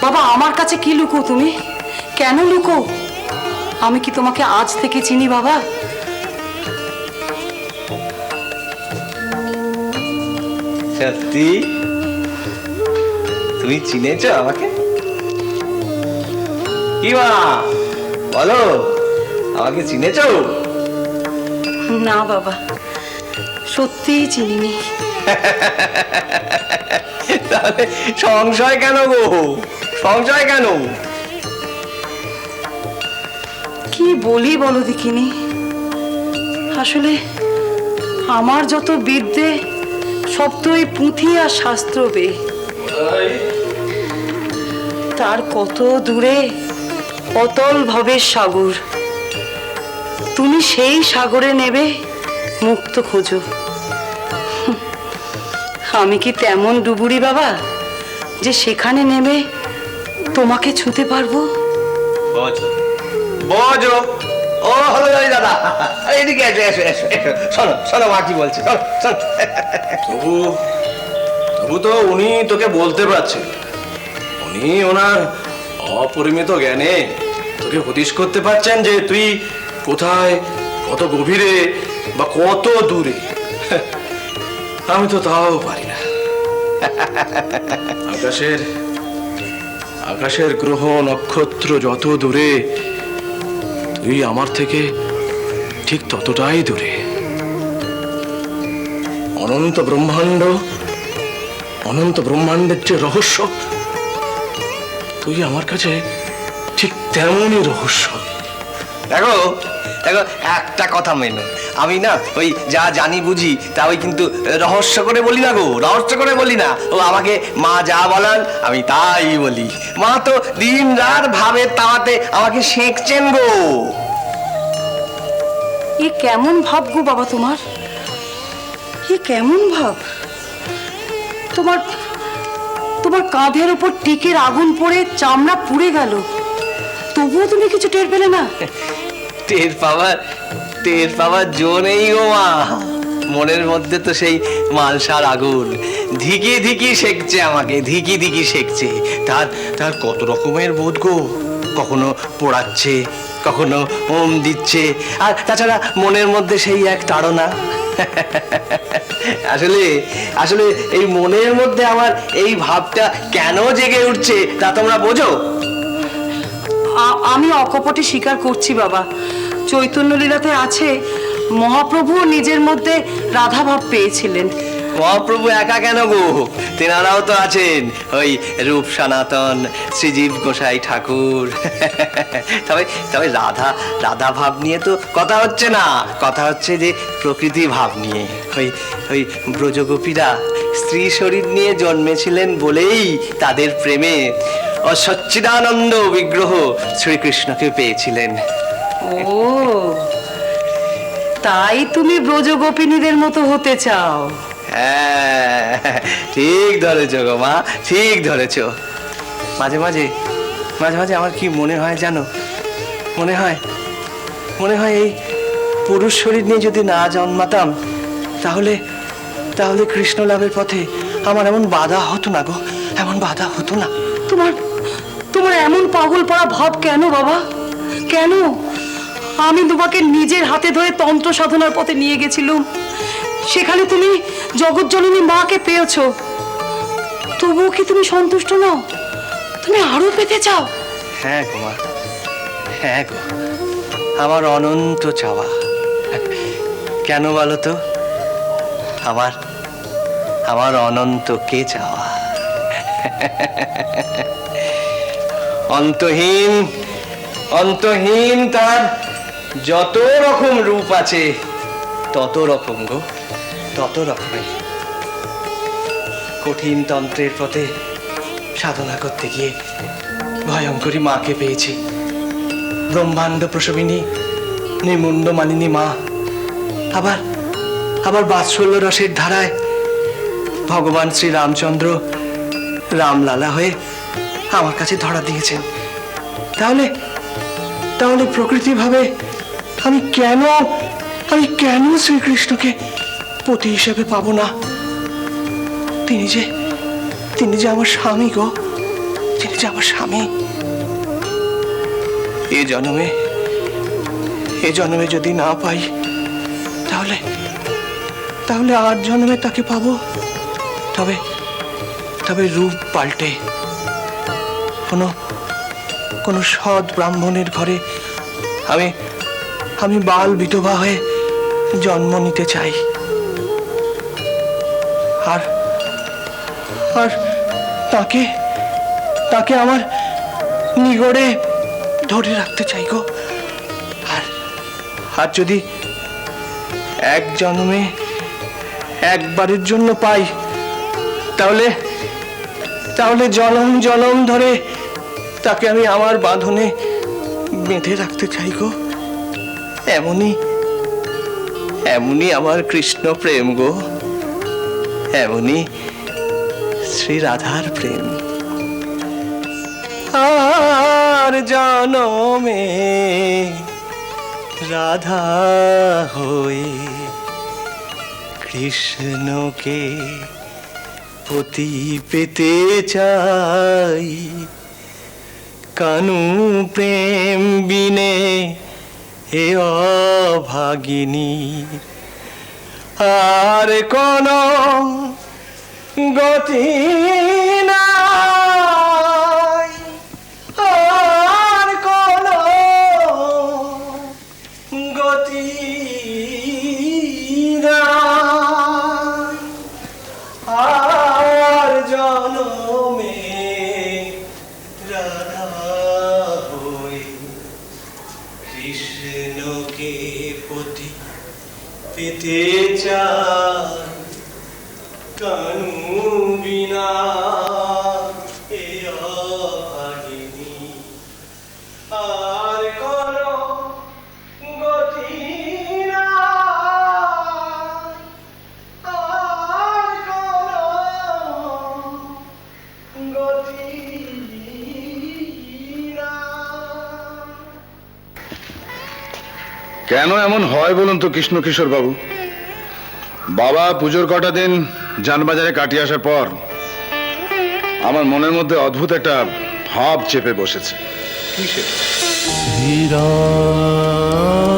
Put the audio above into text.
বাবা আমার কাছে কি লুকো তুমি? কেন লুকো? আমি কি তোমাকে আজ থেকে চিনি বাবা? সত্যি তুমি চিনেছো আমাকে? কি মা বলো, আমাকে চিনেছো? না বাবা, সত্যিই চিনিনি। তাহলে সংশয় কেন গো? সংশয় কেন? কি বলি বলো দেখিনি। আসলে আমার যত বিদ্যে সব তো ওই পুঁথি আর শাস্ত্র বেয়ে। তার কত দূরে অতল ভবের সাগর, তুমি সেই সাগরে নেবে মুক্ত খোঁজো। আমি কি তেমন ডুবুরি বাবা যে সেখানে নেমে তোমাকে ছুঁতে পারবো? বোঝো বোঝো। ও হলো দাদা, এদিকে এসো এসো এসো এসো। শোনো শোনো মা কি বলছে, শোনো শোনো। তবু তবু তো উনি তোকে বলতে পারছেন, উনি ওনার অপরিমিত জ্ঞানে তোকে হদিশ করতে পারছেন যে তুই কোথায়, কত গভীরে বা কত দূরে। আমি তো তাও পারি না। আকাশের আকাশের গ্রহ নক্ষত্র যত দূরে, তুই আমার থেকে ঠিক ততটাই দূরে। অনন্ত ব্রহ্মাণ্ড, অনন্ত ব্রহ্মাণ্ডের যে রহস্য, তুই আমার কাছে ঠিক তেমনই রহস্য। দেখো দেখো, একটা কথা মেনো, আমি না ওই যা জানি বুঝি তা ওই কিন্তু রহস্য করে বলি না গো, রহস্য করে বলি না। ও আমাকে মা যা বলান আমি তাই বলি। মা তো দিন রাত ভাবে তাওয়াতে আমাকে শেখছেন গো। এ কেমন ভাব গো বাবা তোমার? এ কেমন ভাব? তোমার তোমার কাঁধের উপর টিকের আগুন পড়ে চামড়া পুড়ে গেল, তবুও তুমি কিছু টের পেলে না? টের পাওয়ার জো নেই গো মা। মনের মধ্যে তো সেই মালসার আগুন ধিকি ধিকি শেখছে আমাকে, ধিকি ধিকি শেখছে। তার তার কত রকমের বোধ গো, কখনো পোড়াচ্ছে, কখনো ওম দিচ্ছে, আর তাছাড়া মনের মধ্যে সেই এক তাড়না। আসলে আসলে এই মনের মধ্যে আমার এই ভাবটা কেন জেগে উঠছে তা তোমরা বোঝো? আমি অকপটে স্বীকার করছি বাবা, চৈতন্য লীলাতে আছে মহাপ্রভুও নিজের মধ্যে রাধা ভাব পেয়েছিলেন। মহাপ্রভু একা কেন গো, তেনারাও তো আছেন, ওই রূপ সনাতন শ্রীজীব গোসাই ঠাকুর। তবে তবে রাধা রাধা ভাব নিয়ে তো কথা হচ্ছে না, কথা হচ্ছে যে প্রকৃতি ভাব নিয়ে। ওই ওই ব্রজগোপীরা স্ত্রী শরীর নিয়ে জন্মেছিলেন বলেই তাদের প্রেমে সচ্চিদানন্দ বিগ্রহ শ্রীকৃষ্ণকে পেয়েছিলেন। ও তাই তুমি ব্রজগোপিনীদের মতো হতে চাও? হ্যাঁ, ঠিক ধরেছ গো মা, ঠিক ধরেছ। মাঝে মাঝে মাঝে মাঝে আমার কি মনে হয় জানো, মনে হয় এই পুরুষ শরীর নিয়ে যদি না জন্মাতাম তাহলে তাহলে কৃষ্ণ লাভের পথে আমার এমন বাধা হতো না গো, এমন বাধা হতো না। তোমার তোমার এমন পাগল পড়া ভাব কেন বাবা, কেন? আমি তোমাকে নিজের হাতে ধরে তন্ত্র সাধনার পথে নিয়ে গেছিলাম, সেখানে তুমি জগৎজননী মাকে পেয়েছো, তবুও কি তুমি সন্তুষ্ট নও? তুমি আরো পেতে চাও? হ্যাঁ গো মা, হ্যাঁ গো, আমার অনন্ত চাওয়া। কেন বলো তো? আমার আমার অনন্ত কে চাওয়া। অন্তহীন অন্তহীন তার যত রকম রূপ আছে, তত রকম গো, তত রকমের। কঠিন তন্ত্রের পথে সাধনা করতে গিয়ে ভয়ঙ্করী মাকে পেয়েছি, ব্রহ্মাণ্ড প্রসবিনী নির্মুণ্ড মানিনী মা। আবার আবার বাৎসল্য রসের ধারায় ভগবান শ্রী রামচন্দ্র রামলালা হয়ে আমার কাছে ধরা দিয়েছেন। তাহলে তাহলে প্রকৃতি ভাবে আমি কেন শ্রীকৃষ্ণকে পতি হিসেবে পাবো না? তিনি যে আমার স্বামী গো, যিনি যে আমার স্বামী, এ জন্মে যদি না পাই, তাহলে তাহলে আর জন্মে তাকে পাবো। তবে তবে রূপ পাল্টে কোনো সৎ ব্রাহ্মণের ঘরে আমি আমি বাল বিধবা হয়ে জন্ম নিতে চাই। আর আর তাকে তাকে আমার নিগড়ে ধরে রাখতে চাই গো। আর আর যদি এক জন্মে একবারের জন্য পাই, তাহলে তাহলে জনম জনম ধরে তাকে আমি আমার বাঁধনে বেঁধে রাখতে চাই গো। এমনই এমনই আমার কৃষ্ণ প্রেম গো, এমনই শ্রী রাধার প্রেম। আর জনমে রাধা হয়ে কৃষ্ণকে পতি পেতে চাই, কানু প্রেম বিনে এ অভাগিনী আর কোন গতি নাই, আর কোন গতি নাই। আর জনমে রাধা হয়ে কৃষ্ণকে পতি পেতে চাই, কানু বিনা এ অভাগিনী আর কোন গতি নাই, আর কোন গতি নাই। কেন এমন হয় বলুন তো কৃষ্ণ কিশোর বাবু? বাবা পুজোর কটা দিন যানবাজারে কাটিয়ে আসার পর আমার মনের মধ্যে অদ্ভুত একটা ভাব চেপে বসেছে। বিরাট